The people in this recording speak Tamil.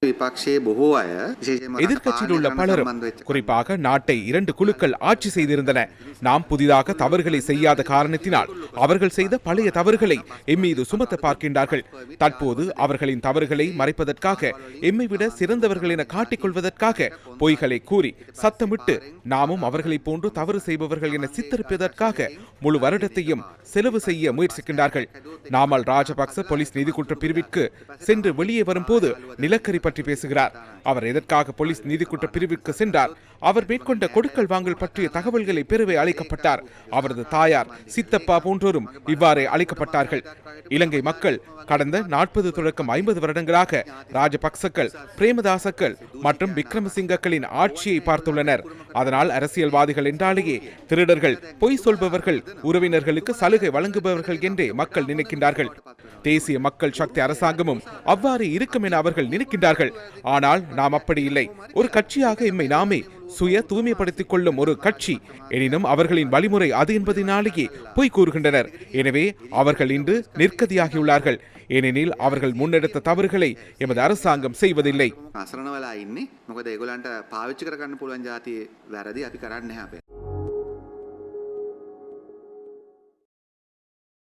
විපක්ෂයේ බොහෝ අය විශේෂයෙන්ම රට எதிர்க்கட்சியில் පාලනය உள்ள කරන්න பலரும் සම්බන්ධ වෙච්ච குறிப்பாக நாட்டை 2 குழுக்கள் ஆட்சி செய்திருந்தன. நாம் புதிதாக தவறுகளை செய்யாத காரணத்தினால் அவர்கள் செய்த பழைய தவறுகளை எம்மீது சுமத்த பார்க்கின்றார்கள். தற்போது அவர்களின் தவறுகளை மறைப்பதற்காக எம்மை விட சிறந்தவர்கள் என காட்டிக்கொள்வதற்காக பொய்களை கூறி சத்தமிட்டு நாமும் அவர்களைப் போன்று தவறு செய்பவர்கள் என சித்தரிப்பதற்காக முழு வருடத்தையும் செலவு செய்ய முயற்சிக்கின்றார்கள். நாமல் ராஜபக்ச போலீஸ் நீதிக்குற்ற பிரிவிற்கு சென்று வெளியே வரும்போது நிலக்கரி பற்றி பேசுகிறார். அவர் எதற்காக போலீஸ் நீதிக்குற்ற பிரிவிற்கு சென்றார்? அவர் மேற்கொண்ட கொடுக்கல் வாங்கல் பற்றிய தகவல்களை பெறவே அழைக்கப்பட்டார். அவரது தாயார், சித்தப்பா போன்றோரும் இவ்வாறே அழைக்கப்பட்டார்கள். இலங்கை மக்கள் கடந்த 40 தொடக்கம் 50 வருடங்களாக ராஜபக்சக்கள், பிரேமதாசக்கள் மற்றும் விக்ரமசிங்கக்களின் ஆட்சியை பார்த்துள்ளனர். அதனால் அரசியல்வாதிகள் என்றாலேயே திருடர்கள், பொய் சொல்பவர்கள், உறவினர்களுக்கு சலுகை வழங்குபவர்கள் என்றே மக்கள் நினைக்கின்றார்கள். தேசிய மக்கள் சக்தி அரசாங்கமும் அவ்வாறு இருக்கும் என அவர்கள் நினைக்கின்றார்கள். ஆனால் நாம் அப்படி இல்லை. ஒரு கட்சியாக எம்மை நாமே சுய தூய்மைப்படுத்திக் கொள்ளும் ஒரு கட்சி. எனினும் அவர்களின் வழிமுறை அது என்பதனாலேயே பொய் கூறுகின்றனர். எனவே அவர்கள் இன்று நிற்கதியாகியுள்ளார்கள். ஏனெனில் அவர்கள் முன்னெடுத்த தவறுகளை எமது அரசாங்கம் செய்வதில்லை. අසරණ වෙලා ඉන්නේ. මොකද ඒගොල්ලන්ට පාවිච්චි කරගන්න පුළුවන් જાති වැරදි අපි කරන්නේ නැහැ අපේ.